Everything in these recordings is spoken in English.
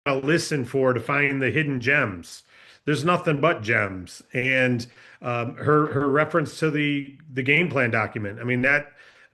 to listen for to find the hidden gems. There's nothing but gems. And her reference to the game plan document. I mean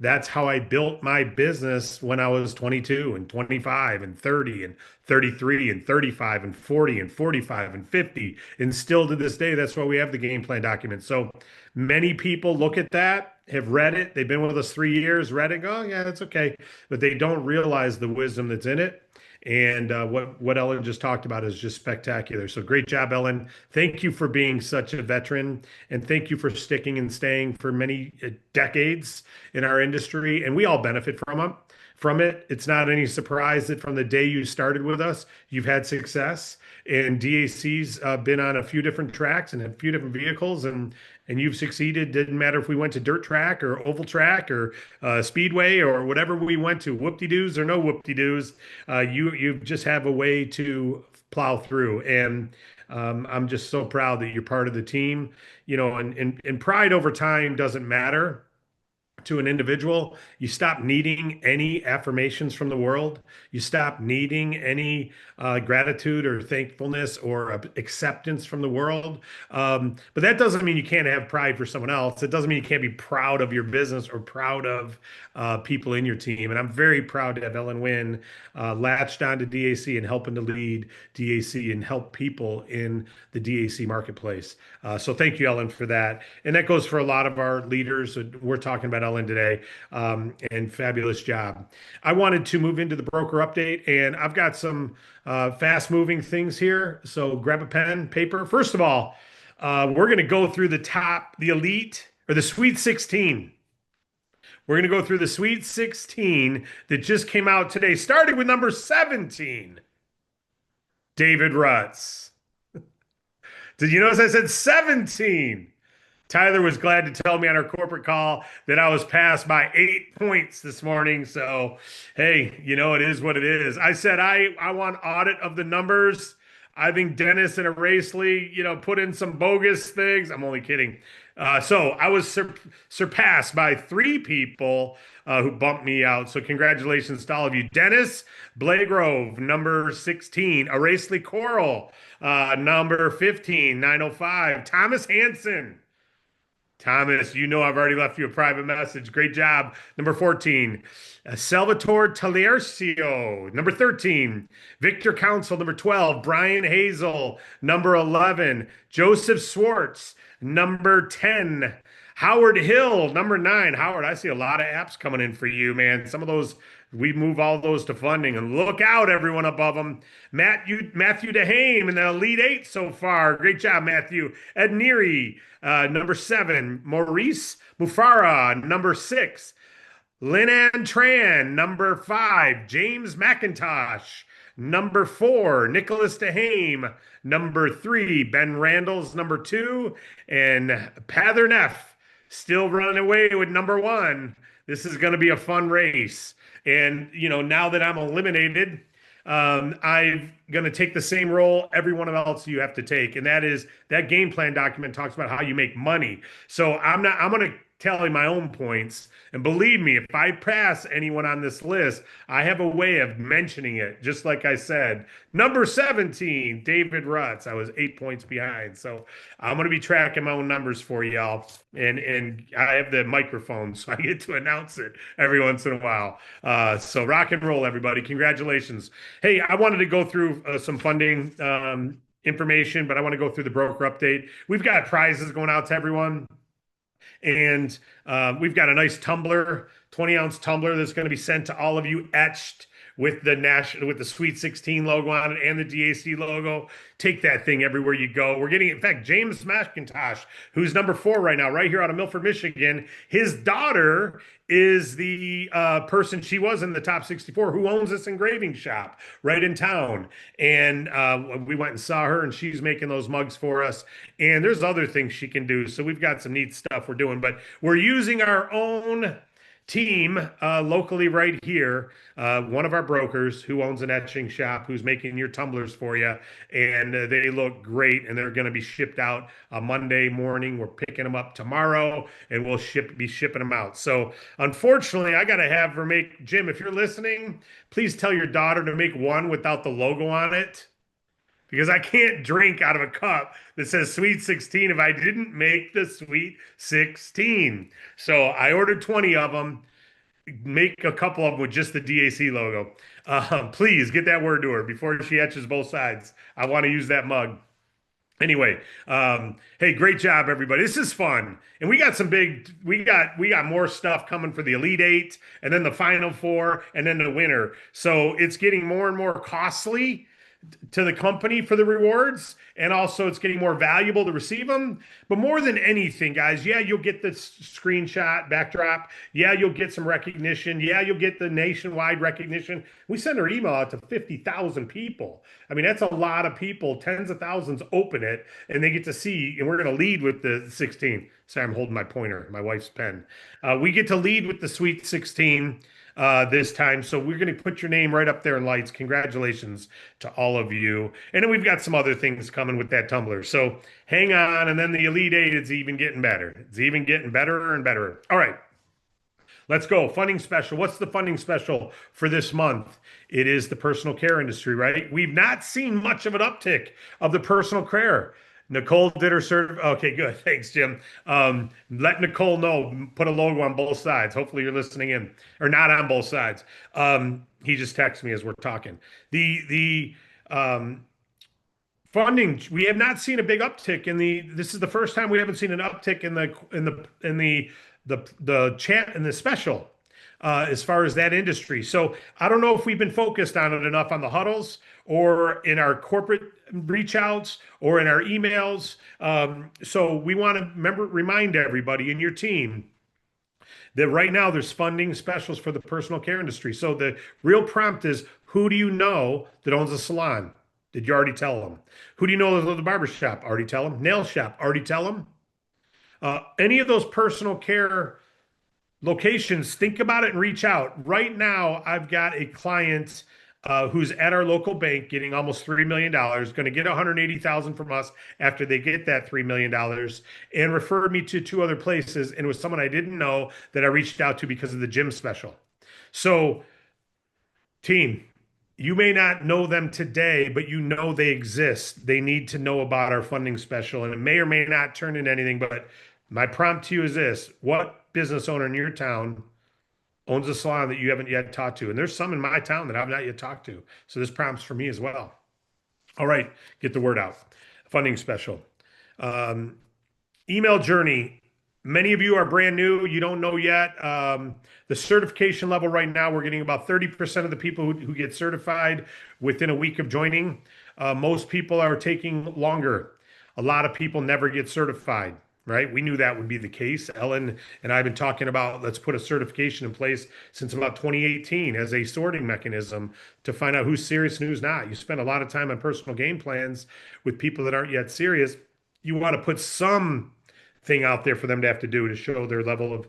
that's how I built my business when I was 22 and 25 and 30 and 33 and 35 and 40 and 45 and 50. And still to this day, that's why we have the game plan document. So many people look at that, have read it. They've been with us 3 years, read it, go, oh, yeah, that's okay. But they don't realize the wisdom that's in it. And what Ellen just talked about is just spectacular. So great job, Ellen. Thank you for being such a veteran, and thank you for sticking and staying for many decades in our industry. And we all benefit from it. It's not any surprise that from the day you started with us, you've had success. And DAC's been on a few different tracks and a few different vehicles, and you've succeeded. Didn't matter if we went to dirt track or oval track or speedway or whatever we went to, whoop-de-doos or no whoop-de-doos. You just have a way to plow through, and I'm just so proud that you're part of the team. And pride over time doesn't matter to an individual. You stop needing any affirmations from the world. You stop needing any gratitude or thankfulness or acceptance from the world. But that doesn't mean you can't have pride for someone else. It doesn't mean you can't be proud of your business or proud of people in your team. And I'm very proud to have Ellen Wynn latched onto DAC and helping to lead DAC and help people in the DAC marketplace. So thank you, Ellen, for that. And that goes for a lot of our leaders. We're talking about Ellen today, and fabulous job. I wanted to move into the broker update, and I've got some fast moving things here. So grab a pen, paper. First of all, we're going to go through the elite or the Sweet 16. We're going to go through the Sweet 16 that just came out today, starting with number 17, David Rutz. Did you notice I said 17? Tyler was glad to tell me on our corporate call that I was passed by 8 points this morning. So, hey, it is what it is. I said I want audit of the numbers. I think Dennis and Erasely, put in some bogus things. I'm only kidding. So I was surpassed by 3 people who bumped me out. So congratulations to all of you. Dennis Blagrove, number 16. Erasely Coral, number 15, 905. Thomas Hanson. Thomas, I've already left you a private message. Great job. Number 14, Salvatore Talercio. Number 13, Victor Council. Number 12, Brian Hazel. Number 11, Joseph Swartz. Number 10, Howard Hill. Number 9, Howard, I see a lot of apps coming in for you, man. Some of those, we move all those to funding, and look out, everyone above them. Matthew DeHame in the Elite 8 so far. Great job, Matthew. Ed Neary, number 7. Maurice Mufara, number 6. Linan Tran, number 5. James McIntosh, number 4. Nicholas DeHame, number 3. Ben Randall's number 2. And Pathernef still running away with number 1. This is going to be a fun race. And, now that I'm eliminated, I'm going to take the same role everyone else you have to take. And that is that game plan document talks about how you make money. So I'm going to tally my own points. And believe me, if I pass anyone on this list, I have a way of mentioning it. Just like I said, number 17, David Rutz. I was 8 points behind. So I'm going to be tracking my own numbers for y'all. And I have the microphone, so I get to announce it every once in a while. So rock and roll, everybody. Congratulations. Hey, I wanted to go through some funding information, but I want to go through the broker update. We've got prizes going out to everyone. And we've got a nice tumbler, 20-ounce tumbler that's going to be sent to all of you, etched with the Sweet 16 logo on it and the DAC logo. Take that thing everywhere you go. We're getting, in fact, James McIntosh, who's number 4 right now, right here out of Milford, Michigan. His daughter is the person, she was in the top 64, who owns this engraving shop right in town. And we went and saw her, and she's making those mugs for us. And there's other things she can do. So we've got some neat stuff we're doing, but we're using our own team locally right here, one of our brokers who owns an etching shop who's making your tumblers for you, and they look great, and they're going to be shipped out Monday morning. We're picking them up tomorrow, and we'll be shipping them out. So unfortunately, I got to have her make, Jim, if you're listening, please tell your daughter to make one without the logo on it because I can't drink out of a cup that says Sweet 16 if I didn't make the Sweet 16. So I ordered 20 of them. Make a couple of them with just the DAC logo. Please get that word to her before she etches both sides. I want to use that mug. Anyway, hey, great job, everybody. This is fun. And we got some we got more stuff coming for the Elite Eight and then the Final Four and then the winner. So it's getting more and more costly to the company for the rewards, and also it's getting more valuable to receive them. But more than anything, guys, yeah, you'll get the screenshot backdrop. Yeah, you'll get some recognition. Yeah, you'll get the nationwide recognition. We send our email out to 50,000 people. I mean, that's a lot of people. Tens of thousands open it, and they get to see, and we're going to lead with the 16. Sorry, I'm holding my pointer, my wife's pen. We get to lead with the Sweet 16 this time. So we're going to put your name right up there in lights. Congratulations to all of you. And then we've got some other things coming with that tumbler. So hang on. And then the Elite Eight is even getting better. It's even getting better and better. All right. Let's go. Funding special. What's the funding special for this month? It is the personal care industry, right? We've not seen much of an uptick of the personal care. Nicole did her Okay, good. Thanks, Jim. Let Nicole know. Put a logo on both sides. Hopefully you're listening in, or not on both sides. He just texted me as we're talking. The funding, we have not seen a big uptick in the. This is the first time we haven't seen an uptick in the special. As far as that industry. So I don't know if we've been focused on it enough on the huddles or in our corporate reach outs or in our emails. So we want to remind everybody in your team that right now there's funding specials for the personal care industry. So the real prompt is, who do you know that owns a salon? Did you already tell them? Who do you know that owns a barber shop? Already tell them. Nail shop? Already tell them. Any of those personal care locations, think about it and reach out. Right now, I've got a client who's at our local bank getting almost $3 million, going to get $180,000 from us after they get that $3 million, and referred me to two other places. And it was someone I didn't know that I reached out to because of the gym special. So, team, you may not know them today, but you know they exist. They need to know about our funding special, and it may or may not turn into anything, but my prompt to you is this: what business owner in your town owns a salon that you haven't yet talked to? And there's some in my town that I've not yet talked to. So this prompt's for me as well. All right, get the word out. Funding special. Email journey. Many of you are brand new. You don't know yet. The certification level right now, we're getting about 30% of the people who get certified within a week of joining. Most people are taking longer. A lot of people never get certified. Right? We knew that would be the case. Ellen and I have been talking about, let's put a certification in place since about 2018 as a sorting mechanism to find out who's serious and who's not. You spend a lot of time on personal game plans with people that aren't yet serious. You want to put some thing out there for them to have to do to show their level of,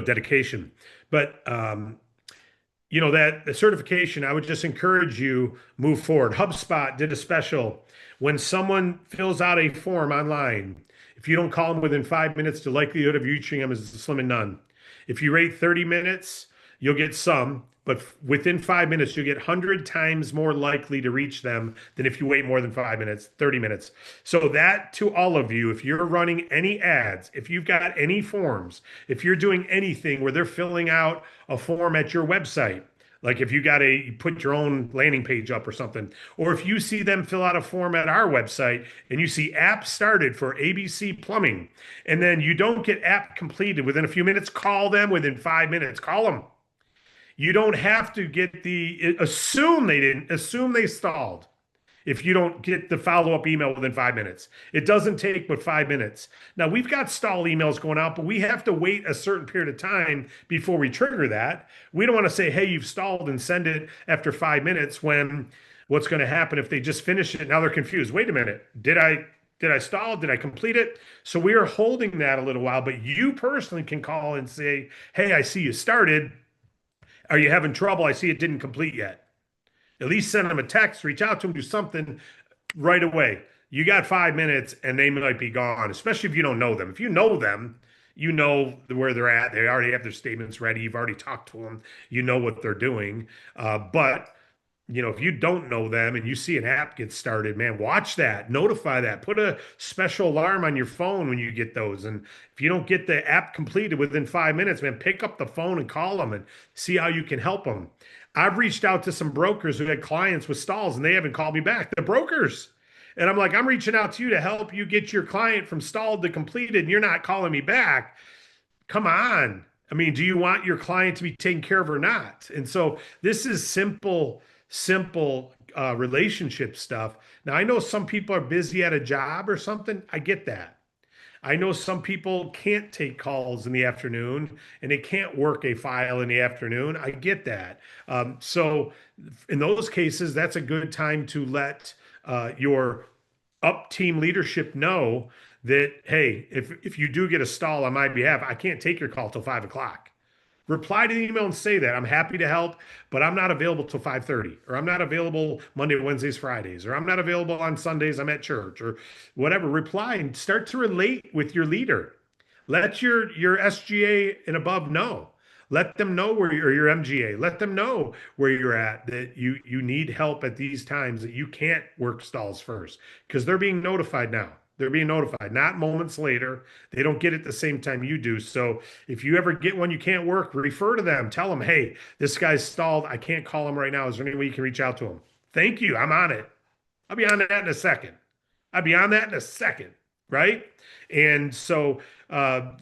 dedication. But, that the certification, I would just encourage you move forward. HubSpot did a special. When someone fills out a form online, if you don't call them within 5 minutes, the likelihood of you reaching them is slim and none. If you rate 30 minutes, you'll get some, but within 5 minutes, you'll get 100 times more likely to reach them than if you wait more than 5 minutes, 30 minutes. So that to all of you, if you're running any ads, if you've got any forms, if you're doing anything where they're filling out a form at your website, like if you put your own landing page up or something, or if you see them fill out a form at our website and you see app started for ABC Plumbing, and then you don't get app completed within a few minutes, call them within 5 minutes. Call them. You don't have to assume they stalled. If you don't get the follow-up email within 5 minutes. It doesn't take but 5 minutes. Now, we've got stall emails going out, but we have to wait a certain period of time before we trigger that. We don't want to say, hey, you've stalled and send it after 5 minutes when what's going to happen if they just finish it, now they're confused. Wait a minute. Did I Did I stall? Did I complete it? So we are holding that a little while, but you personally can call and say, hey, I see you started. Are you having trouble? I see it didn't complete yet. At least send them a text, reach out to them, do something right away. You got 5 minutes and they might be gone, especially if you don't know them. If you know them, you know where they're at. They already have their statements ready. You've already talked to them. You know what they're doing. But if you don't know them and you see an app get started, man, watch that, notify that, put a special alarm on your phone when you get those. And if you don't get the app completed within 5 minutes, man, pick up the phone and call them and see how you can help them. I've reached out to some brokers who had clients with stalls and they haven't called me back. The brokers. And I'm like, I'm reaching out to you to help you get your client from stalled to completed, and you're not calling me back. Come on. I mean, do you want your client to be taken care of or not? And so this is simple relationship stuff. Now, I know some people are busy at a job or something. I get that. I know some people can't take calls in the afternoon and they can't work a file in the afternoon. I get that. So in those cases, that's a good time to let your up team leadership know that, hey, if you do get a stall on my behalf, I can't take your call till 5 o'clock. Reply to the email and say that I'm happy to help, but I'm not available till 5:30, or I'm not available Monday, Wednesdays, Fridays, or I'm not available on Sundays, I'm at church, or whatever. Reply and start to relate with your leader. Let your SGA and above know. Let them know where you're, or your MGA. Let them know where you're at, that you need help at these times, that you can't work stalls first, because they're being notified now. They're being notified, not moments later. They don't get it the same time you do. So if you ever get one you can't work, refer to them. Tell them, hey, this guy's stalled. I can't call him right now. Is there any way you can reach out to him? Thank you. I'm on it. I'll be on that in a second. I'll be on that in a second. Right. And so,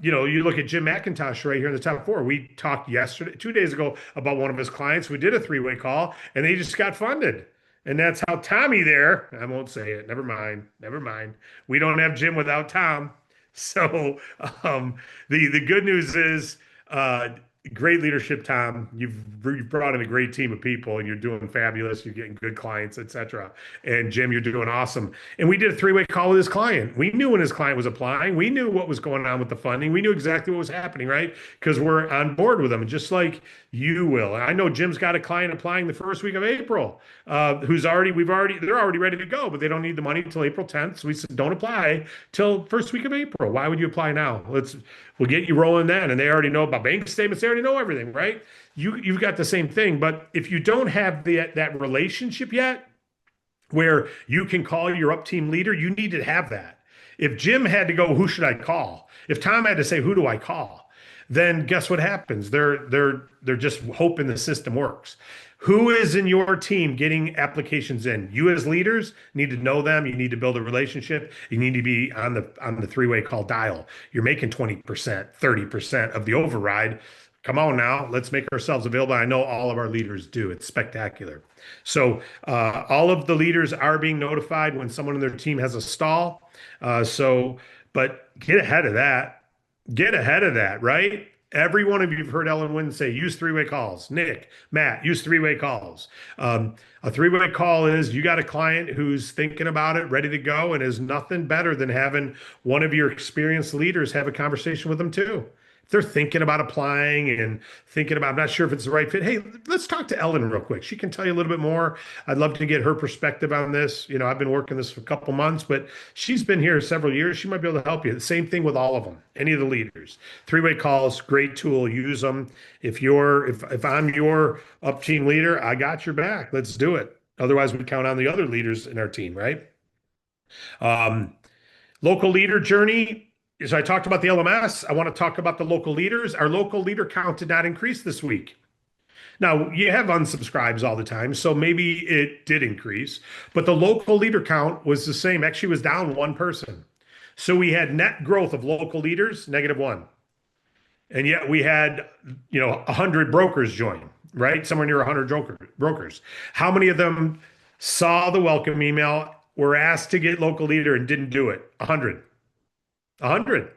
you look at Jim McIntosh right here in the top four. We talked 2 days ago, about one of his clients. We did a three-way call and they just got funded. And that's how Tommy there, I won't say it. Never mind. Never mind. We don't have Jim without Tom. So the good news is great leadership, Tom. You've brought in a great team of people and you're doing fabulous. You're getting good clients, etc. And Jim, you're doing awesome. And we did a three-way call with his client. We knew when his client was applying. We knew what was going on with the funding. We knew exactly what was happening, right? Because we're on board with them, just like you will. I know Jim's got a client applying the first week of April, they're already ready to go, but they don't need the money until April 10th. So we said, don't apply till first week of April. Why would you apply now? We'll get you rolling then. And they already know about bank statements. They already know everything, right? You've got the same thing. But if you don't have that relationship yet, where you can call your up team leader, you need to have that. If Jim had to go, who should I call? If Tom had to say, who do I call? Then guess what happens? They're just hoping the system works. Who is in your team getting applications in? You as leaders need to know them. You need to build a relationship. You need to be on the three-way call dial. You're making 20%, 30% of the override. Come on now, let's make ourselves available. I know all of our leaders do. It's spectacular. So all of the leaders are being notified when someone in their team has a stall. But get ahead of that. Get ahead of that, right? Every one of you have heard Ellen Wynn say, use three-way calls. Nick, Matt, use three-way calls. A three-way call is you got a client who's thinking about it, ready to go, and is nothing better than having one of your experienced leaders have a conversation with them too. If they're thinking about applying and thinking about, I'm not sure if it's the right fit. Hey, let's talk to Ellen real quick. She can tell you a little bit more. I'd love to get her perspective on this. I've been working this for a couple months, but she's been here several years. She might be able to help you. The same thing with all of them, any of the leaders. Three-way calls, great tool. Use them. If I'm your up team leader, I got your back. Let's do it. Otherwise, we count on the other leaders in our team, right? Local leader journey. So I talked about the LMS. I want to talk about the local leaders. Our local leader count did not increase this week. Now, you have unsubscribes all the time, so maybe it did increase, but the local leader count was the same. Actually, it was down one person. So we had net growth of local leaders, -1. And yet we had, 100 brokers join, right? Somewhere near 100 brokers. How many of them saw the welcome email, were asked to get local leader and didn't do it? 100. 100.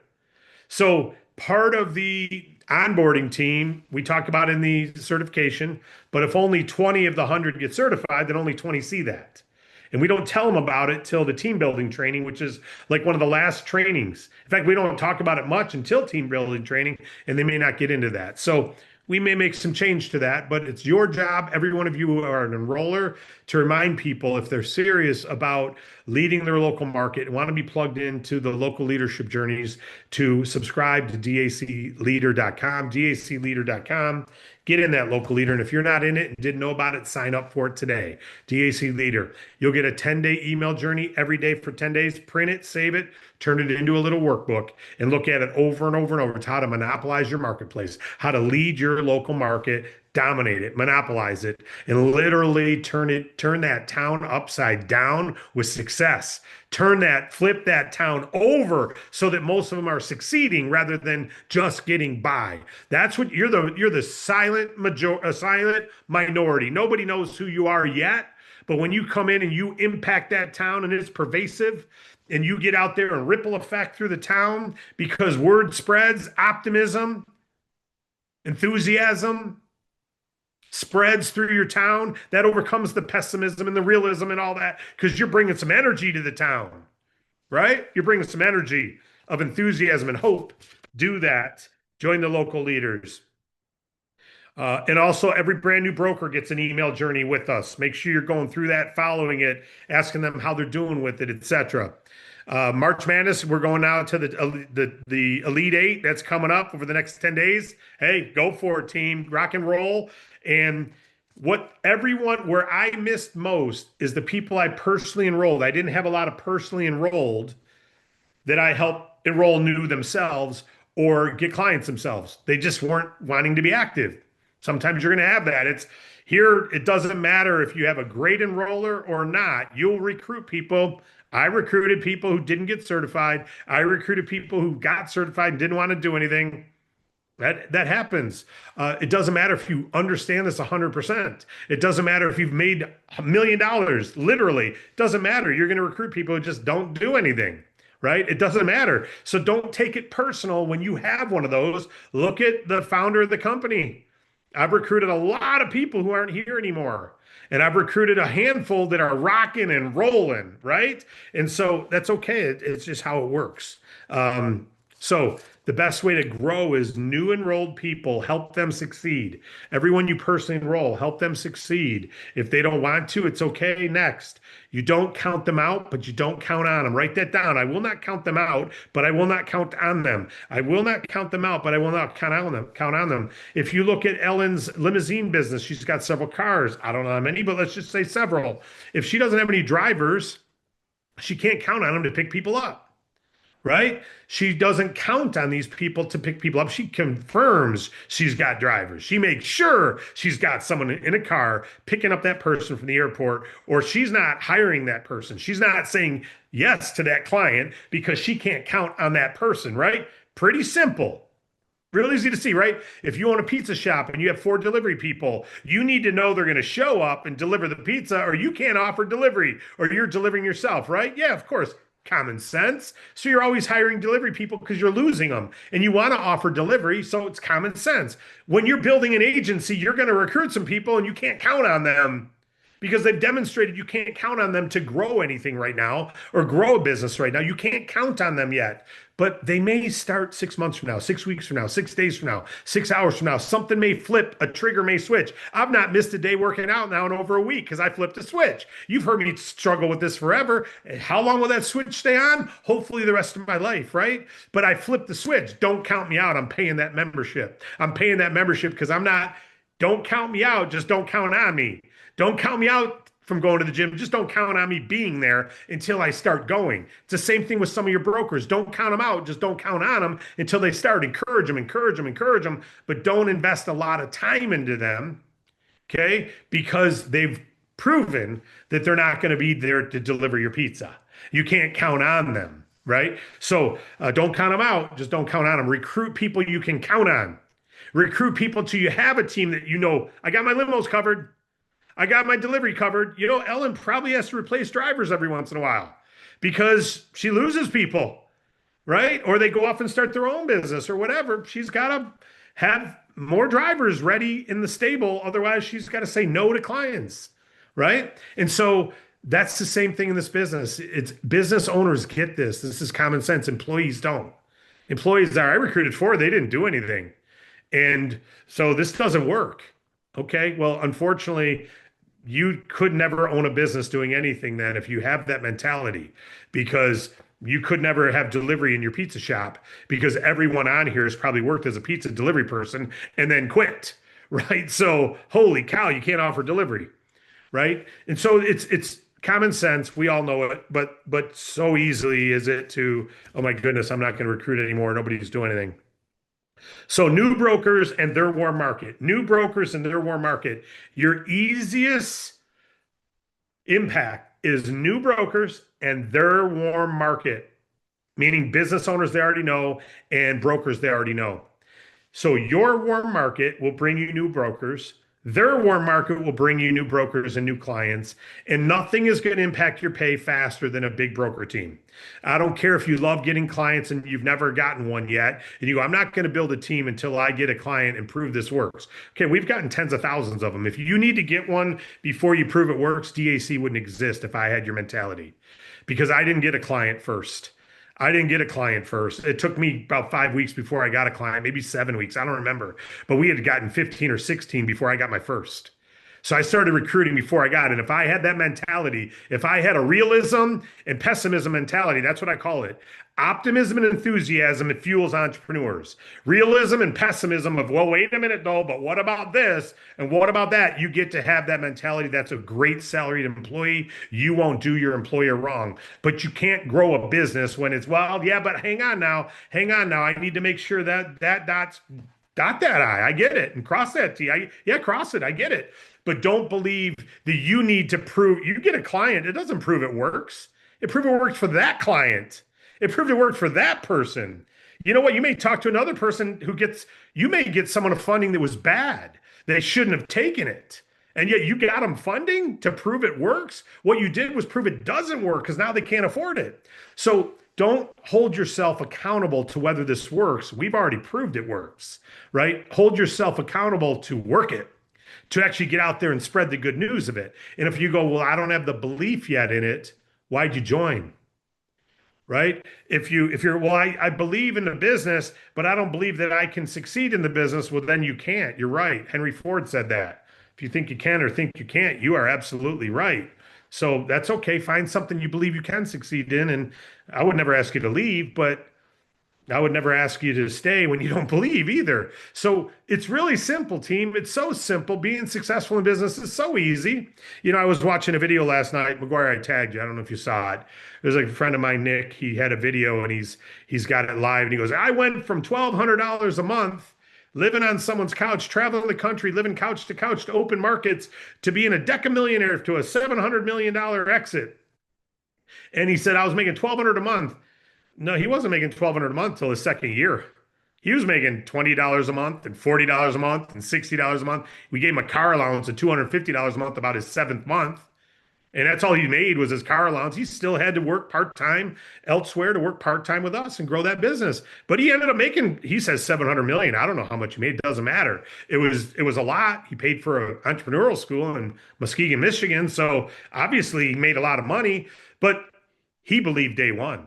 So part of the onboarding team, we talk about in the certification, but if only 20 of the 100 get certified, then only 20 see that. And we don't tell them about it till the team building training, which is like one of the last trainings. In fact, we don't talk about it much until team building training, and they may not get into that. So we may make some change to that, but it's your job, every one of you who are an enroller, to remind people if they're serious about leading their local market and want to be plugged into the local leadership journeys, to subscribe to dacleader.com, dacleader.com. Get in that local leader. And if you're not in it and didn't know about it, sign up for it today. DAC Leader. You'll get a 10-day email journey every day for 10 days. Print it, save it, turn it into a little workbook, and look at it over and over and over. It's how to monopolize your marketplace, how to lead your local market, dominate it, monopolize it, and literally turn that town upside down with success. Flip that town over so that most of them are succeeding rather than just getting by. That's what you're the silent minority. Nobody knows who you are yet, but when you come in and you impact that town and it's pervasive, and you get out there and ripple effect through the town because word spreads, optimism, enthusiasm spreads through your town, that overcomes the pessimism and the realism and all that, because you're bringing some energy to the town, right? You're bringing some energy of enthusiasm and hope. Do that. Join the local leaders. And also, every brand new broker gets an email journey with us. Make sure you're going through that, following it, asking them how they're doing with it, etc. March Madness, we're going now to the Elite Eight. That's coming up over the next 10 days. Hey, go for it, team. Rock and roll. And where I missed most is the people I personally enrolled. I didn't have a lot of personally enrolled that I helped enroll new themselves or get clients themselves. They just weren't wanting to be active. Sometimes you're going to have that. It doesn't matter if you have a great enroller or not. You'll recruit people. I recruited people who didn't get certified. I recruited people who got certified and didn't want to do anything. That happens. It doesn't matter if you understand this 100%. It doesn't matter if you've made $1 million, literally. It doesn't matter. You're going to recruit people who just don't do anything, right? It doesn't matter. So don't take it personal when you have one of those. Look at the founder of the company. I've recruited a lot of people who aren't here anymore. And I've recruited a handful that are rocking and rolling, right? And so that's okay. It's just how it works. So the best way to grow is new enrolled people, help them succeed. Everyone you personally enroll, help them succeed. If they don't want to, it's okay. Next. You don't count them out, but you don't count on them. Write that down. I will not count them out, but I will not count on them. I will not count them out, but I will not count on them. If you look at Ellen's limousine business, she's got several cars. I don't know how many, but let's just say several. If she doesn't have any drivers, she can't count on them to pick people up. Right? She doesn't count on these people to pick people up. She confirms she's got drivers. She makes sure she's got someone in a car picking up that person from the airport, or she's not hiring that person. She's not saying yes to that client because she can't count on that person, right? Pretty simple. Real easy to see, right? If you own a pizza shop and you have 4 delivery people, you need to know they're going to show up and deliver the pizza, or you can't offer delivery, or you're delivering yourself, right? Yeah, of course. Common sense. So you're always hiring delivery people because you're losing them and you want to offer delivery. So it's common sense. When you're building an agency, you're going to recruit some people and you can't count on them because they've demonstrated you can't count on them to grow anything right now or grow a business right now. You can't count on them yet, but they may start 6 months from now, 6 weeks from now, 6 days from now, 6 hours from now. Something may flip, a trigger may switch. I've not missed a day working out now in over a week because I flipped a switch. You've heard me struggle with this forever. How long will that switch stay on? Hopefully the rest of my life, right? But I flipped the switch. Don't count me out. I'm paying that membership. I'm paying that membership because don't count me out. Just don't count on me. Don't count me out from going to the gym. Just don't count on me being there until I start going. It's the same thing with some of your brokers. Don't count them out. Just don't count on them until they start. Encourage them, but don't invest a lot of time into them, okay? Because they've proven that they're not going to be there to deliver your pizza. You can't count on them, right? So don't count them out. Just don't count on them. Recruit people you can count on. Recruit people till you have a team that you know, I got my limos covered. I got my delivery covered. You know, Ellen probably has to replace drivers every once in a while because she loses people, right? Or they go off and start their own business or whatever. She's got to have more drivers ready in the stable. Otherwise, she's got to say no to clients, right? And so That's the same thing in this business. It's business owners get this. This is common sense. Employees don't. Employees that I recruited for, they didn't do anything. And so this doesn't work. Okay. Well, unfortunately, you could never own a business doing anything then if you have that mentality, because you could never have delivery in your pizza shop because everyone on here has probably worked as a pizza delivery person and then quit. Right. So holy cow, you can't offer delivery. Right. And so it's common sense. We all know it, but so easily is it to, oh my goodness, I'm not going to recruit anymore. Nobody's doing anything. So new brokers and their warm market, new brokers and their warm market. Your easiest impact is new brokers and their warm market, meaning business owners they already know and brokers they already know. So your warm market will bring you new brokers. Their warm market will bring you new brokers and new clients. And nothing is going to impact your pay faster than a big broker team. I don't care if you love getting clients and you've never gotten one yet. And you go, I'm not going to build a team until I get a client and prove this works. Okay, we've gotten tens of thousands of them. If you need to get one before you prove it works, DAC wouldn't exist if I had your mentality, because I didn't get a client first. I didn't get a client first. It took me about 5 weeks before I got a client, maybe 7 weeks. I don't remember. But we had gotten 15 or 16 before I got my first. So I started recruiting before I got it. If I had that mentality, if I had a realism and pessimism mentality, that's what I call it. Optimism and enthusiasm, it fuels entrepreneurs. Realism and pessimism of, well, wait a minute, though, but what about this? And what about that? You get to have that mentality. That's a great salaried employee. You won't do your employer wrong. But you can't grow a business when it's, well, yeah, but hang on now. Hang on now. I need to make sure that dot that I. I get it. And cross that T. Yeah, cross it. I get it. But don't believe that you need to prove you get a client. It doesn't prove it works. It proves it works for that client. It proved it worked for that person. You know what? You may talk to another person you may get someone a funding that was bad. They shouldn't have taken it. And yet you got them funding to prove it works. What you did was prove it doesn't work because now they can't afford it. So don't hold yourself accountable to whether this works. We've already proved it works, right? Hold yourself accountable to work it, to actually get out there and spread the good news of it. And if you go, well, I don't have the belief yet in it, why'd you join? Right? If you're, well, I believe in the business, but I don't believe that I can succeed in the business, well, then you can't. You're right. Henry Ford said that. If you think you can or think you can't, you are absolutely right. So that's okay. Find something you believe you can succeed in. And I would never ask you to leave, but I would never ask you to stay when you don't believe either. So it's really simple, team. It's so simple. Being successful in business is so easy. You know, I was watching a video last night. McGuire, I tagged you. I don't know if you saw it. There's like a friend of mine, Nick. He had a video and he's got it live. And he goes, I went from $1,200 a month living on someone's couch, traveling the country, living couch to couch to open markets, to being a decamillionaire, to a $700 million exit. And he said, I was making $1,200 a month. No, he wasn't making $1,200 a month till his second year. He was making $20 a month and $40 a month and $60 a month. We gave him a car allowance of $250 a month about his seventh month. And that's all he made was his car allowance. He still had to work part-time elsewhere to work part-time with us and grow that business. But he ended up making, he says 700 million. I don't know how much he made. It doesn't matter. It was a lot. He paid for an entrepreneurial school in Muskegon, Michigan. So obviously he made a lot of money, but he believed day one.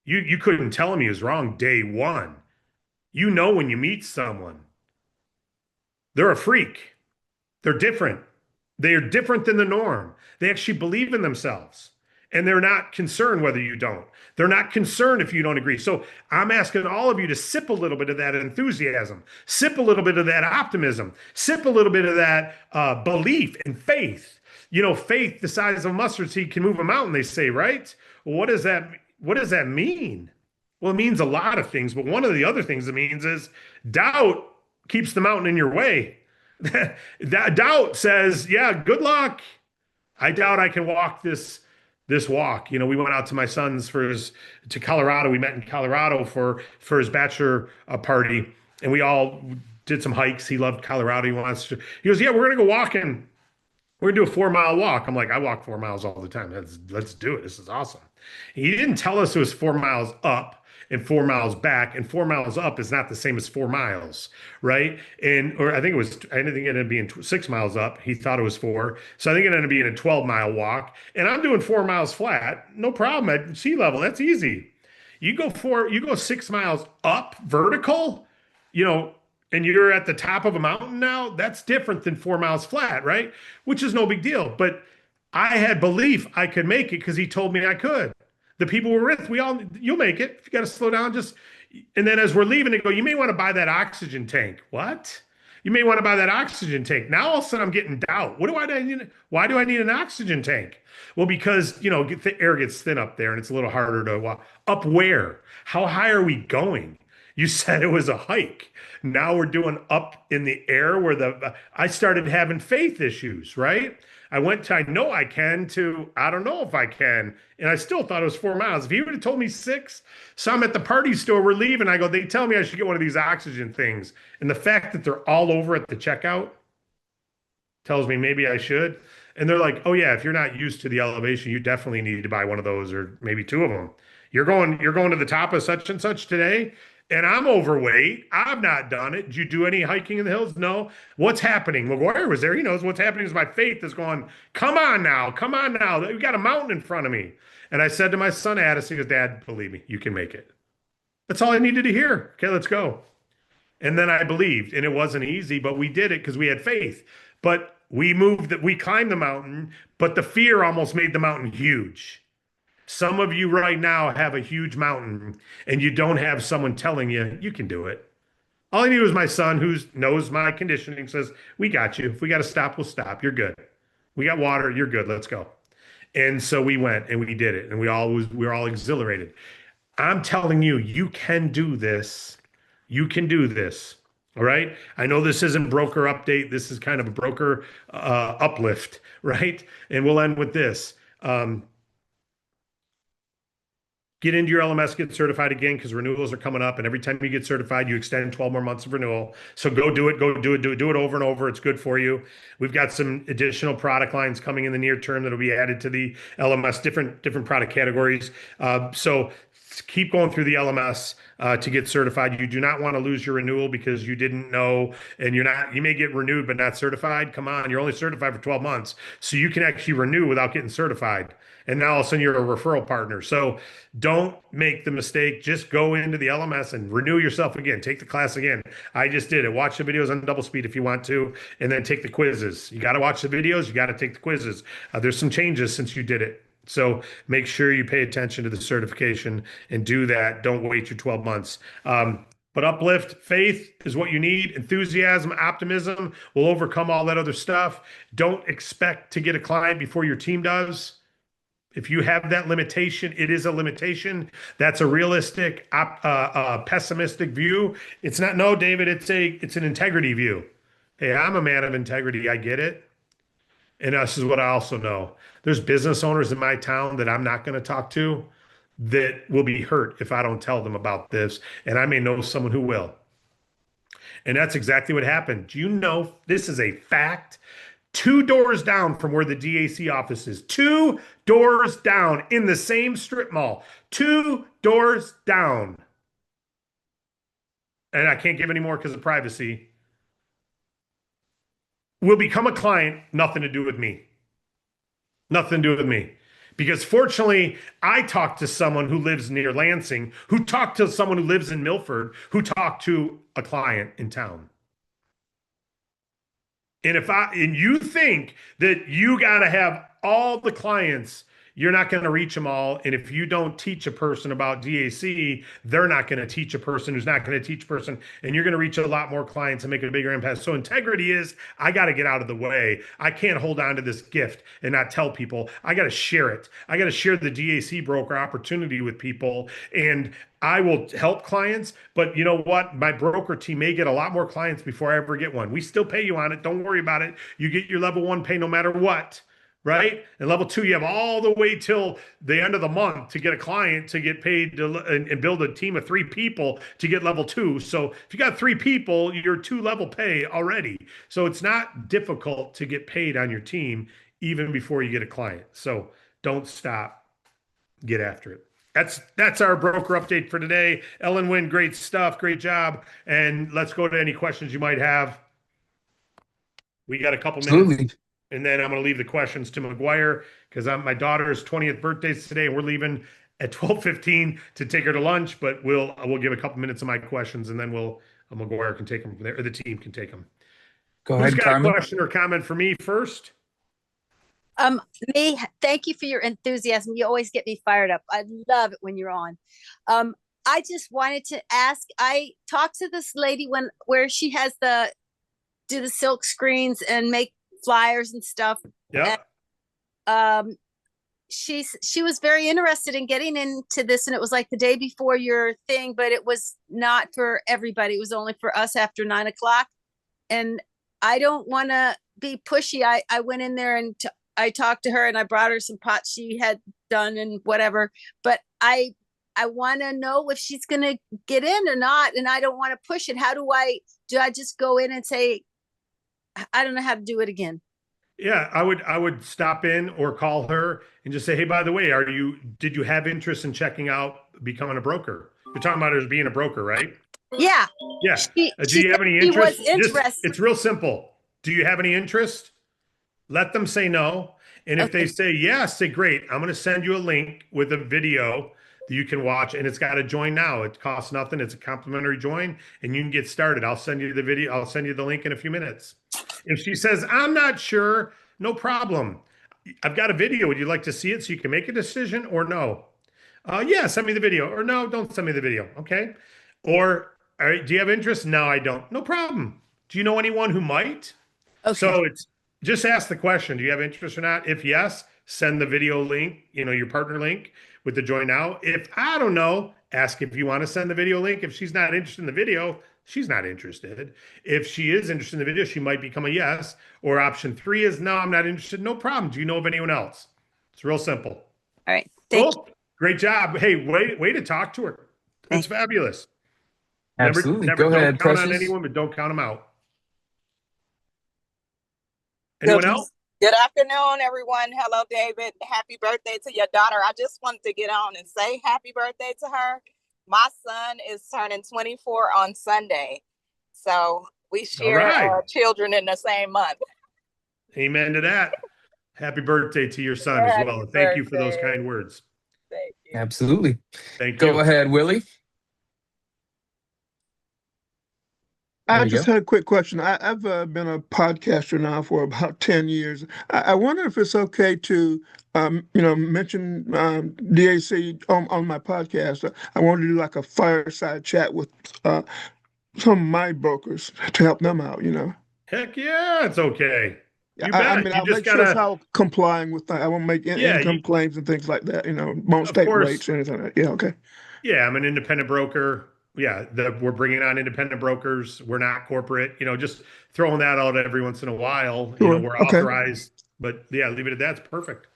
You couldn't tell him he was wrong day one. You know when you meet someone, they're a freak. They're different. They are different than the norm. They actually believe in themselves. And they're not concerned whether you don't. They're not concerned if you don't agree. So I'm asking all of you to sip a little bit of that enthusiasm, sip a little bit of that optimism, sip a little bit of that belief and faith. You know, faith the size of a mustard seed can move a mountain, they say, right? Well, what does that mean? Well, it means a lot of things, but one of the other things it means is doubt keeps the mountain in your way. That doubt says, yeah, good luck. I doubt I can walk this walk. You know, we went out to my son's to Colorado. We met in Colorado for his bachelor party, and we all did some hikes. He loved Colorado. He goes, yeah, we're gonna go walking. We're gonna do a 4 mile walk. I'm like, I walk 4 miles all the time. Let's do it. This is awesome. He didn't tell us it was 4 miles up and 4 miles back, and 4 miles up is not the same as 4 miles, right? And or I think it was, I didn't think it ended up being 6 miles up. He thought it was four, so I think it ended up being a 12-mile walk. And I'm doing 4 miles flat, no problem at sea level. That's easy. You go 6 miles up vertical, you know, and you're at the top of a mountain now. That's different than 4 miles flat, right? Which is no big deal. But I had belief I could make it because he told me I could. The people we're with, you'll make it. If you got to slow down, just, and then as we're leaving, they go, you may want to buy that oxygen tank. What? You may want to buy that oxygen tank. Now all of a sudden I'm getting doubt. What do I need? Why do I need an oxygen tank? Well, because the air gets thin up there and it's a little harder to walk. Up where? How high are we going? You said it was a hike. Now we're doing up in the air where I started having faith issues, right? I went to I know I can to I don't know if I can. And I still thought it was 4 miles. If he would have told me six, so I'm at the party store, we're leaving. I go, they tell me I should get one of these oxygen things. And the fact that they're all over at the checkout tells me maybe I should. And they're like, oh yeah, if you're not used to the elevation, you definitely need to buy one of those or maybe two of them. You're going to the top of such and such today. And I'm overweight. I've not done it. Did you do any hiking in the hills? No. What's happening? McGuire was there. He knows what's happening is my faith is going, come on now. Come on now. We got a mountain in front of me. And I said to my son, Addis, he goes, Dad, believe me, you can make it. That's all I needed to hear. Okay, let's go. And then I believed, and it wasn't easy, but we did it because we had faith. But we climbed the mountain, but the fear almost made the mountain huge. Some of you right now have a huge mountain and you don't have someone telling you you can do it. All I need was my son who knows my conditioning says, we got you. If we got to stop, we'll stop. You're good. We got water. You're good. Let's go. And so we went and we did it. And we were all exhilarated. I'm telling you, you can do this. You can do this. All right. I know this isn't broker update. This is kind of a broker uplift, right? And we'll end with this. Get into your LMS, get certified again because renewals are coming up. And every time you get certified, you extend 12 more months of renewal. So go do it, do it over and over. It's good for you. We've got some additional product lines coming in the near term that'll be added to the LMS, different product categories. So keep going through the LMS to get certified. You do not want to lose your renewal because you didn't know and you may get renewed but not certified. Come on, you're only certified for 12 months. So you can actually renew without getting certified. And now all of a sudden you're a referral partner. So don't make the mistake. Just go into the LMS and renew yourself again. Take the class again. I just did it. Watch the videos on double speed if you want to, and then take the quizzes. You got to watch the videos. You got to take the quizzes. There's some changes since you did it. So make sure you pay attention to the certification and do that. Don't wait your 12 months. But uplift, faith is what you need. Enthusiasm, optimism will overcome all that other stuff. Don't expect to get a client before your team does. If you have that limitation, it is a limitation. That's a realistic, pessimistic view. It's not, no, David, it's an integrity view. Hey, I'm a man of integrity. I get it. And this is what I also know. There's business owners in my town that I'm not going to talk to that will be hurt if I don't tell them about this. And I may know someone who will. And that's exactly what happened. Do you know this is a fact? 2 doors down from where the DAC office is. 2 doors down in the same strip mall. 2 doors down. And I can't give any more because of privacy. Will become a client, nothing to do with me. Nothing to do with me. Because fortunately, I talked to someone who lives near Lansing, who talked to someone who lives in Milford, who talked to a client in town. And you think that you got to have all the clients, you're not going to reach them all. And if you don't teach a person about DAC, they're not going to teach a person who's not going to teach a person. And you're going to reach a lot more clients and make a bigger impact. So integrity is, I got to get out of the way. I can't hold on to this gift and not tell people. I got to share it. I got to share the DAC broker opportunity with people. And I will help clients, but you know what? My broker team may get a lot more clients before I ever get one. We still pay you on it. Don't worry about it. You get your level 1 pay no matter what. Right? And level 2, you have all the way till the end of the month to get a client to get paid and build a team of 3 people to get level 2. So if you got 3 people, you're 2 level pay already. So it's not difficult to get paid on your team even before you get a client. So don't stop. Get after it. That's our broker update for today. Ellen Wynn, great stuff, great job. And let's go to any questions you might have. We got a couple minutes, Absolutely. and then I'm going to leave the questions to McGuire because my daughter's 20th birthday is today, and we're leaving at 12:15 to take her to lunch. But we'll give a couple minutes of my questions, and then McGuire can take them from there, or the team can take them. Go Who's ahead, got a Carmen. question or comment for me first? Me, thank you for your enthusiasm. You always get me fired up. I love it when you're on. I just wanted to ask, I talked to this lady where she has do the silk screens and make flyers and stuff. Yeah. And, she was very interested in getting into this, and it was like the day before your thing, but it was not for everybody. It was only for us after 9:00. And I don't want to be pushy. I went in there and I talked to her, and I brought her some pots she had done and whatever, but I want to know if she's going to get in or not. And I don't want to push it. Do I just go in and say, I don't know how to do it again? Yeah, I would stop in or call her and just say, hey, by the way, did you have interest in checking out becoming a broker? You're talking about her as being a broker, right? Yeah. Yeah. Do you have any interest? She was interested. It's real simple. Do you have any interest? Let them say no. And if they say yes, say great. I'm going to send you a link with a video that you can watch, and it's got a join now. It costs nothing. It's a complimentary join, and you can get started. I'll send you the video. I'll send you the link in a few minutes. If she says, I'm not sure, no problem. I've got a video. Would you like to see it so you can make a decision or no? Yeah, send me the video. Or no, don't send me the video. Okay. Or, all right, do you have interest? No, I don't. No problem. Do you know anyone who might? Okay. So it's just ask the question. Do you have interest or not? If yes, send the video link, your partner link with the join now. If I don't know, ask if you want to send the video link. If she's not interested in the video, she's not interested. If she is interested in the video, she might become a yes. Or option 3 is no, I'm not interested. No problem. Do you know of anyone else? It's real simple. All right. Thank you. Great job. Hey, way to talk to her. That's fabulous. Absolutely. Never Go ahead, don't count Precious. on anyone, but don't count them out. Anyone else? Good afternoon, everyone. Hello, David. Happy birthday to your daughter. I just wanted to get on and say happy birthday to her. My son is turning 24 on Sunday. So we share our children in the same month. Amen to that. Happy birthday to your son as well. And thank you for those kind words. Thank you. Absolutely. Thank you. Go ahead, Willie. I just had a quick question. I've been a podcaster now for about 10 years. I wonder if it's okay to, mention DAC on my podcast. I wanted to do like a fireside chat with some of my brokers to help them out, Heck yeah, it's okay. You I bet. mean, You I'll just make sure gotta, it's all complying with that. I won't make income claims and things like that, won't state rates or anything like that. Yeah, okay. Yeah, I'm an independent broker. Yeah, we're bringing on independent brokers. We're not corporate. Just throwing that out every once in a while. Sure. We're authorized, but yeah, leave it at that. It's perfect.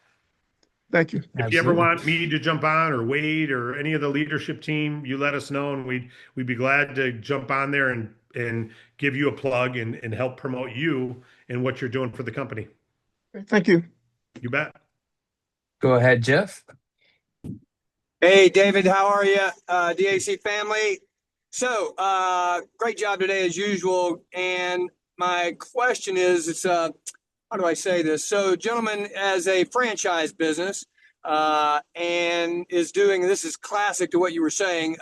Thank you. If you ever want me to jump on, or Wade, or any of the leadership team, you let us know, and we'd be glad to jump on there and give you a plug and help promote you and what you're doing for the company. Thank you. You bet. Go ahead, Jeff. Hey, David, how are you? DAC family. So, great job today as usual. And my question is, how do I say this? So, gentleman has a franchise business and is doing, this is classic to what you were saying.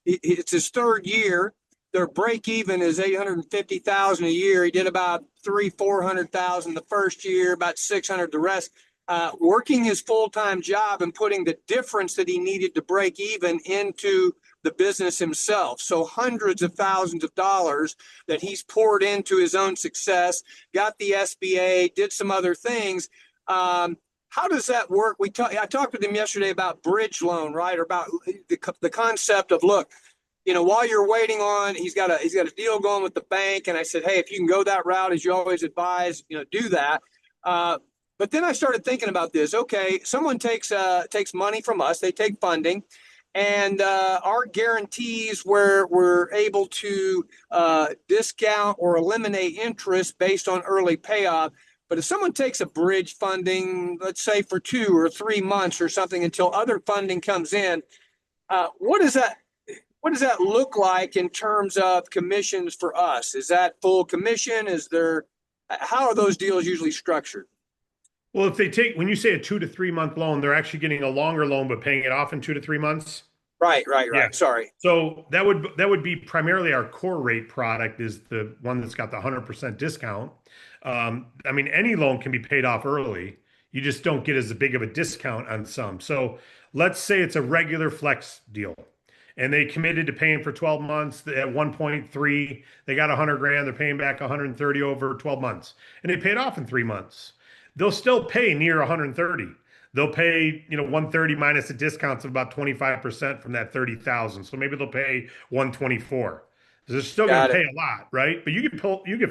It's his 3rd year. Their break even is $850,000 a year. He did about $400,000 the first year, about $600 the rest. Working his full-time job and putting the difference that he needed to break even into the business himself. So hundreds of thousands of dollars that he's poured into his own success, got the SBA, did some other things. How does that work? I talked with him yesterday about bridge loan, right? Or about the concept of, look, while you're waiting on, he's got a deal going with the bank. And I said, hey, if you can go that route, as you always advise, do that. But then I started thinking about this. Okay, someone takes money from us. They take funding, and our guarantees where we're able to discount or eliminate interest based on early payoff. But if someone takes a bridge funding, let's say for 2 or 3 months or something until other funding comes in, what does that look like in terms of commissions for us? Is that full commission? How are those deals usually structured? Well, when you say a 2 to 3 month loan, they're actually getting a longer loan, but paying it off in 2 to 3 months. Right. Yeah. Sorry. So that would be primarily our core rate product is the one that's got the 100% discount. I mean, any loan can be paid off early. You just don't get as big of a discount on some. So let's say it's a regular flex deal and they committed to paying for 12 months at 1.3, they got 100 grand, they're paying back 130 over 12 months and they paid off in 3 months. They'll still pay near 130. They'll pay, 130 minus the discounts of about 25% from that 30,000. So maybe they'll pay 124. They're still going to pay a lot, right? But you get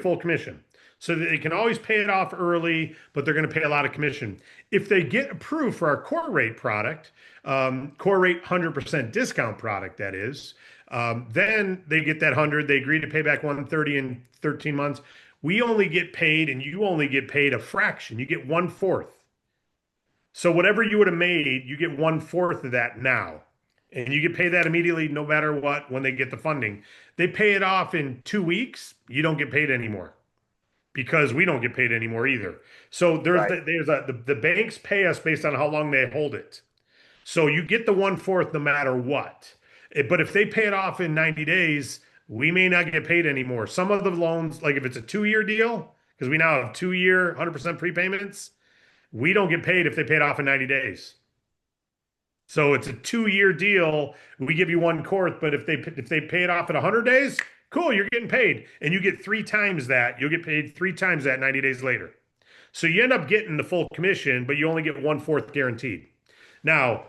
full commission. So they can always pay it off early, but they're going to pay a lot of commission. If they get approved for our core rate product, core rate 100% discount product, that is, then they get that 100. They agree to pay back 130 in 13 months. We only get paid, and you only get paid a fraction. You get 1/4. So whatever you would have made, you get 1/4 of that now. And you get paid that immediately, no matter what, when they get the funding. They pay it off in 2 weeks, you don't get paid anymore because we don't get paid anymore either. So the banks pay us based on how long they hold it. So you get the 1/4 no matter what. But if they pay it off in 90 days, we may not get paid anymore. Some of the loans, like if it's a 2-year deal, because we now have 2-year 100% prepayments, we don't get paid if they pay it off in 90 days. So it's a 2-year deal. We give you 1/4, but if they pay it off in 100 days, cool, you're getting paid. And you get 3 times that. You'll get paid 3 times that 90 days later. So you end up getting the full commission, but you only get 1/4 guaranteed. Now,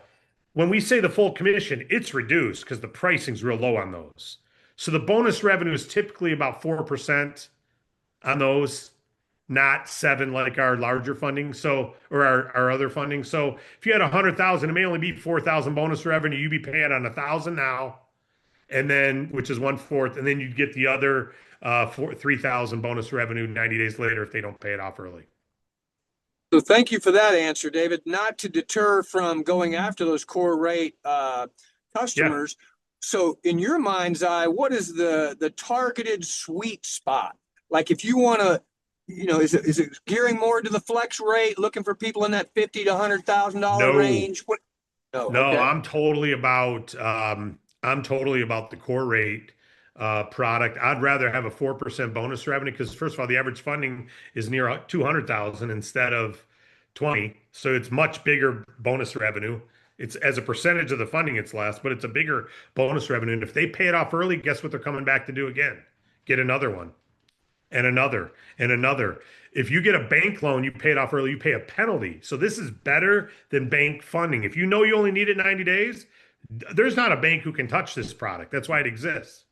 when we say the full commission, it's reduced because the pricing's real low on those. So the bonus revenue is typically about 4% on those, not 7 like our larger funding. So, or our other funding. So if you had 100,000, it may only be 4,000 bonus revenue. You'd be paying on 1,000 now, and then, which is 1/4, and then you'd get the other 3,000 bonus revenue 90 days later if they don't pay it off early. So thank you for that answer, David. Not to deter from going after those core rate customers. Yeah. So in your mind's eye, what is the targeted sweet spot? Like if you want to, is it gearing more to the flex rate, looking for people in that $50,000 to $100,000 range? What? No, okay. I'm totally about the core rate product. I'd rather have a 4% bonus revenue because first of all, the average funding is near 200,000 instead of 20. So it's much bigger bonus revenue. It's as a percentage of the funding, it's less, but it's a bigger bonus revenue. And if they pay it off early, guess what they're coming back to do again? Get another one and another and another. If you get a bank loan, you pay it off early, you pay a penalty. So this is better than bank funding. If you know you only need it 90 days, there's not a bank who can touch this product. That's why it exists.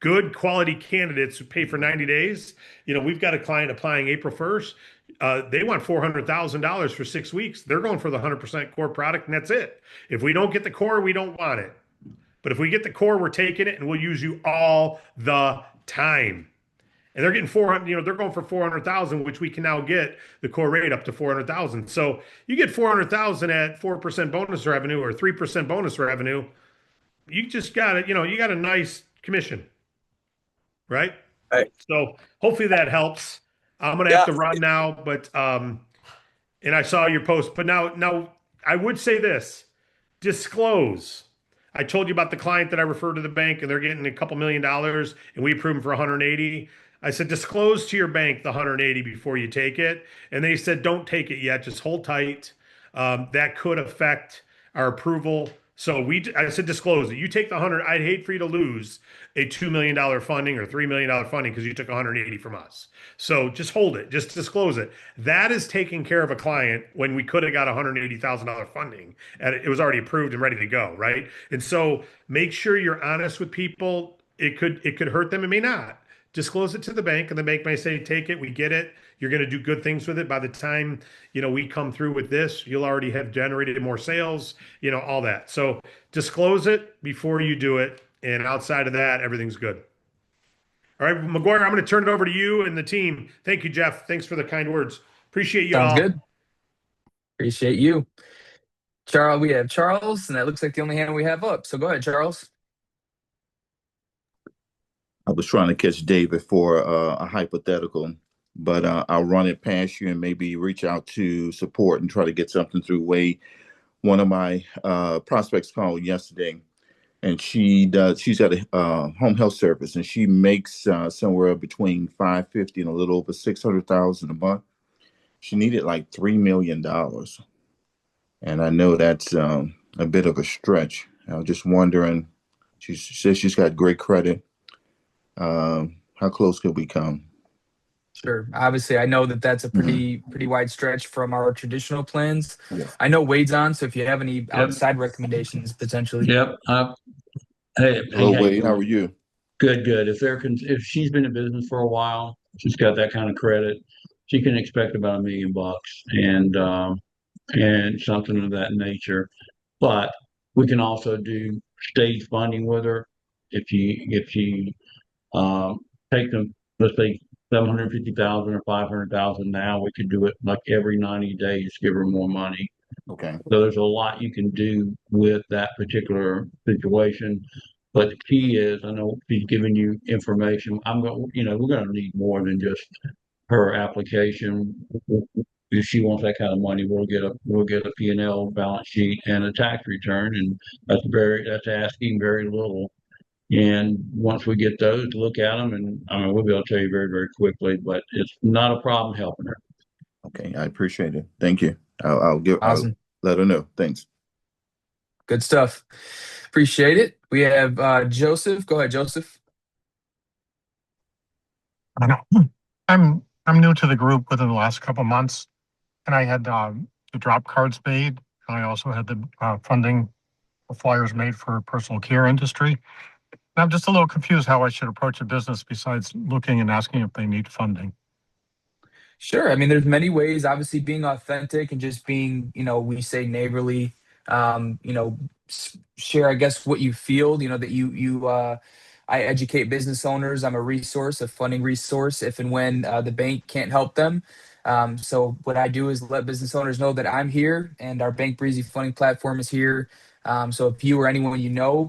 Good quality candidates who pay for 90 days. We've got a client applying April 1st. They want $400,000 for 6 weeks. They're going for the 100% core product, and that's it. If we don't get the core, we don't want it. But if we get the core, we're taking it, and we'll use you all the time. And they're getting 400. They're going for 400,000, which we can now get the core rate up to 400,000. So you get 400,000 at 4% bonus revenue or 3% bonus revenue. You just got it. You got a nice commission. Right. So hopefully that helps. I'm going to have to run now, but, and I saw your post, but now I would say this, disclose. I told you about the client that I referred to the bank and they're getting a couple $1 million and we approved them for 180. I said, disclose to your bank the 180 before you take it. And they said, don't take it yet. Just hold tight. That could affect our approval. So I said, disclose it. You take the 100. I'd hate for you to lose a $2 million funding or $3 million funding because you took 180 from us. So just hold it. Just disclose it. That is taking care of a client when we could have got $180,000 funding and it was already approved and ready to go. Right. And so make sure you're honest with people. It could hurt them. It may not. Disclose it to the bank and the bank may say, take it. We get it. You're going to do good things with it. By the time, we come through with this, you'll already have generated more sales, all that. So disclose it before you do it. And outside of that, everything's good. All right, McGuire, I'm going to turn it over to you and the team. Thank you, Jeff. Thanks for the kind words. Appreciate you Sounds all. good. Appreciate you. Charles, we have Charles, and that looks like the only hand we have up. So go ahead, Charles. I was trying to catch David for a hypothetical, but I'll run it past you and maybe reach out to support and try to get something through Wade. One of my prospects called yesterday, and she's at a home health service, and she makes somewhere between 550 and a little over 600,000 a month. She needed like $3 million, and I know that's a bit of a stretch. I was just wondering. She says she's got great credit. How close could we come? Sure. Obviously, I know that that's a pretty wide stretch from our traditional plans. Yeah. I know Wade's on, so if you have any outside recommendations, potentially. Yep. Hey, Hello, how you Wade. How doing? are you? Good, good. If she's been in business for a while, she's got that kind of credit, she can expect about $1 million and something of that nature. But we can also do stage funding with her. If you take them, let's say 750,000 or 500,000 now, we could do it like every 90 days, give her more money. Okay. So there's a lot you can do with that particular situation. But the key is, I know she's giving you information. We're going to need more than just her application. If she wants that kind of money, we'll get a P&L balance sheet and a tax return, and that's asking very little. And once we get those, look at them, and I mean, we'll be able to tell you very, very quickly. But it's not a problem helping her. Okay. I appreciate it. Thank you. I'll Awesome. let her know. Thanks. Good stuff. Appreciate it. We have Joseph. Go ahead, Joseph. I'm new to the group within the last couple of months, and I had the drop cards made, and I also had the funding flyers made for personal care industry. And I'm just a little confused how I should approach a business besides looking and asking if they need funding. Sure. I mean, there's many ways, obviously being authentic and just being, we say neighborly, share, I guess, what you feel, that I educate business owners. I'm a resource, a funding resource, if and when the bank can't help them. So what I do is let business owners know that I'm here and our Bank Breezy funding platform is here. So if you or anyone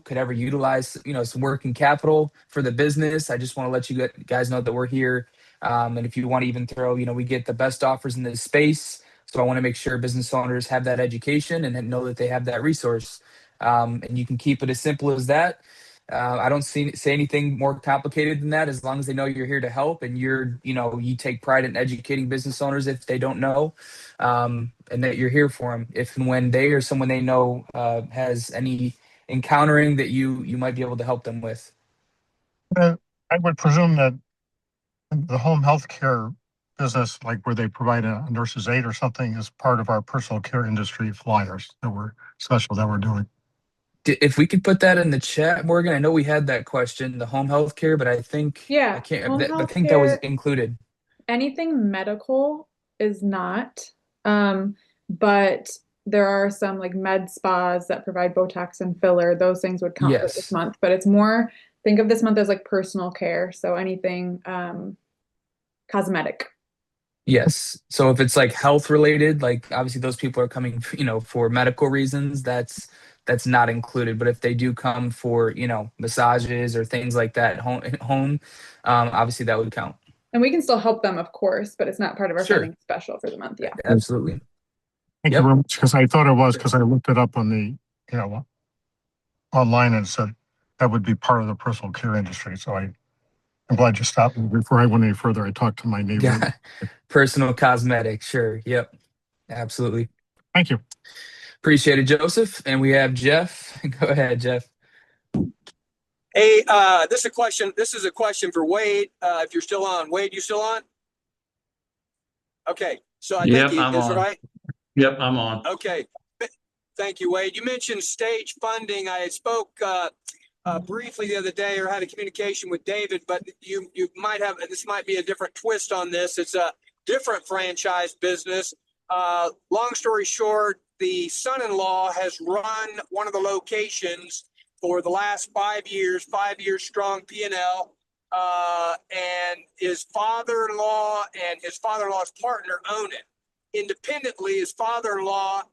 could ever utilize, some working capital for the business, I just want to let you guys know that we're here. And if you want to even throw, we get the best offers in this space. So I want to make sure business owners have that education and know that they have that resource. And you can keep it as simple as that. I don't say anything more complicated than that, as long as they know you're here to help and you take pride in educating business owners if they don't know, and that you're here for them if and when they or someone they know has any encountering that you might be able to help them with. I would presume that the home health care business, like where they provide a nurse's aide or something, is part of our personal care industry flyers that we're doing. If we could put that in the chat, Morgan, I know we had that question, the home health care, but I think I think that was included. Anything medical is not, but there are some like med spas that provide Botox and filler. Those things would count for this month, but it's more, think of this month as like personal care. So anything cosmetic. Yes. So if it's like health related, like obviously those people are coming, for medical reasons, that's not included. But if they do come for, massages or things like that home, obviously that would count. And we can still help them, of course, but it's not part of our funding special for the month. Yeah. Absolutely. Thank you very much, because I thought it was, because I looked it up on the, online, and it said that would be part of the personal care industry. So I'm glad you stopped me before I went any further. I talked to my neighbor. Yeah. Personal cosmetics. Sure. Yep. Absolutely. Thank you. Appreciate it, Joseph. And we have Jeff. Go ahead, Jeff. Hey, this is a question for Wade. If you're still on, Wade, you still on? Okay. So I think he is, right? Yep, I'm on. Okay. Thank you, Wade. You mentioned stage funding. I spoke briefly the other day, or had a communication with David, but you might have, this might be a different twist on this. It's a different franchise business. Long story short, the son-in-law has run one of the locations for the last 5 years strong P&L. and his father-in-law and his father-in-law's partner own it. Independently, his father-in-law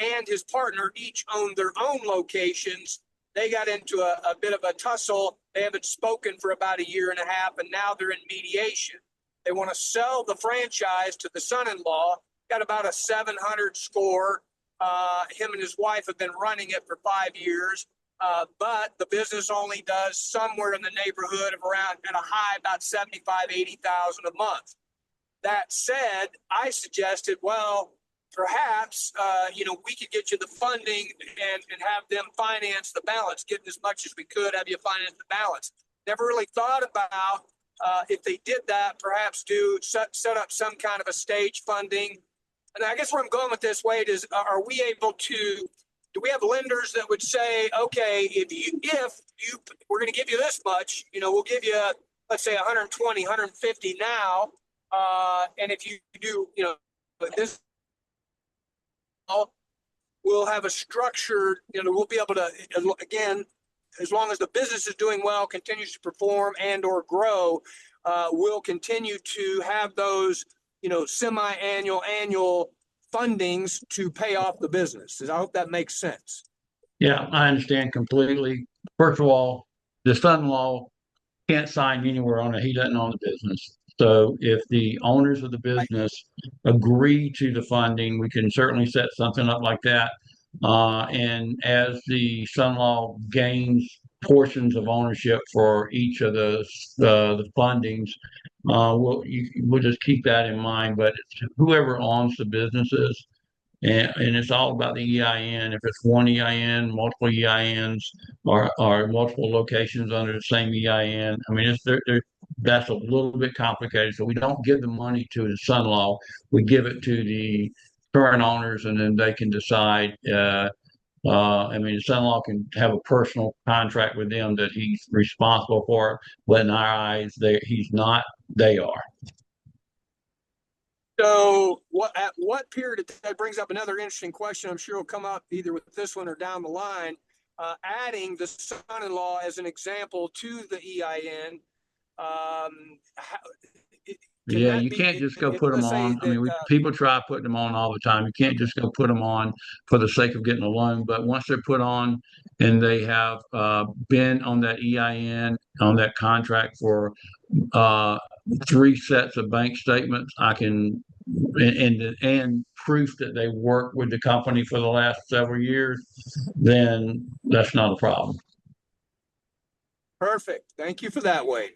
and his partner each own their own locations. They got into a bit of a tussle. They haven't spoken for about 1.5 years, and now they're in mediation. They want to sell the franchise to the son-in-law. Got about a 700 score. Him and his wife have been running it for 5 years, but the business only does somewhere in the neighborhood of around, at a high, about 75, 80,000 a month. That said, I suggested, well, perhaps, we could get you the funding and have them finance the balance, get as much as we could, have you finance the balance. Never really thought about if they did that, perhaps set up some kind of a stage funding. And I guess where I'm going with this, Wade, is are we able to, do we have lenders that would say, okay, if you we're going to give you this much, we'll give you, let's say 120, 150 now. And if you do, this, we'll have a structured, we'll be able to, again, as long as the business is doing well, continues to perform and or grow, we'll continue to have those, semi-annual, annual fundings to pay off the business. I hope that makes sense. Yeah, I understand completely. First of all, the son-in-law can't sign anywhere on it. He doesn't own the business. So if the owners of the business agree to the funding, we can certainly set something up like that. And as the son-in-law gains portions of ownership for each of the fundings, we'll just keep that in mind. But it's whoever owns the businesses, and it's all about the EIN. If it's one EIN, multiple EINs, or multiple locations under the same EIN. I mean, that's a little bit complicated. So we don't give the money to the son-in-law. We give it to the current owners, and then they can decide. The son-in-law can have a personal contract with them that he's responsible for it, but in our eyes, he's not. They are. So at what period, that brings up another interesting question. I'm sure will come up either with this one or down the line. Adding the son-in-law as an example to the EIN. Yeah, you can't just go put them on. I mean, people try putting them on all the time. You can't just go put them on for the sake of getting a loan. But once they're put on and they have been on that EIN, on that contract for 3 sets of bank statements, I can and proof that they worked with the company for the last several years, then that's not a problem. Perfect. Thank you for that, Wade.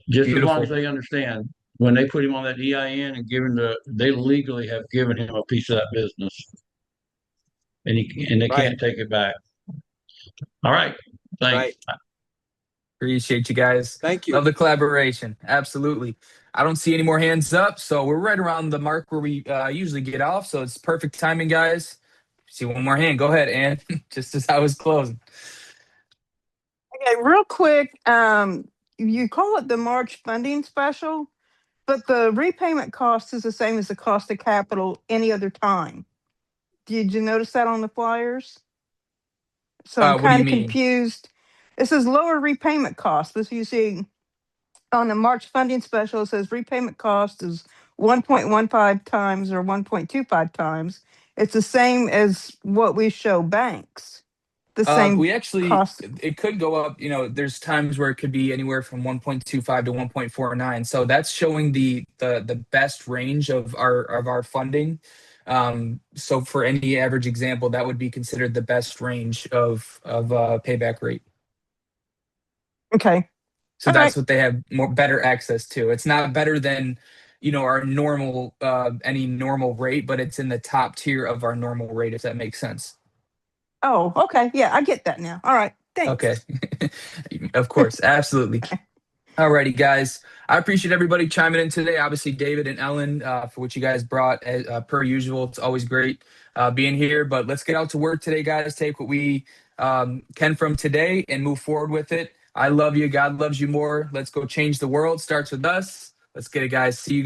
Just Beautiful. As long as they understand, when they put him on that EIN and they legally have given him a piece of that business, and they can't take it back. All right. Thanks. Right. Appreciate you guys. Thank you. Love the collaboration. Absolutely. I don't see any more hands up, so we're right around the mark where we usually get off. So it's perfect timing, guys. See one more hand. Go ahead, Ann. Just as I was closing. Okay, real quick. You call it the March funding special, but the repayment cost is the same as the cost of capital any other time. Did you notice that on the flyers? So I'm kind of confused. It says lower repayment cost. This you see on the March funding special, it says repayment cost is 1.15 times or 1.25 times. It's the same as what we show banks. The same we actually cost. It could go up. There's times where it could be anywhere from 1.25 to 1.49. So that's showing the best range of our funding. So for any average example, that would be considered the best range of payback rate. Okay. So that's what they have better access to. It's not better than our normal any normal rate, but it's in the top tier of our normal rate, if that makes sense. Oh, okay. Yeah, I get that now. All right. Thanks. Okay. Of course. Absolutely. All righty, guys. I appreciate everybody chiming in today. Obviously, David and Ellen, for what you guys brought per usual. It's always great being here. But let's get out to work today, guys. Take what we can from today and move forward with it. I love you. God loves you more. Let's go change the world. Starts with us. Let's get it, guys. See you guys.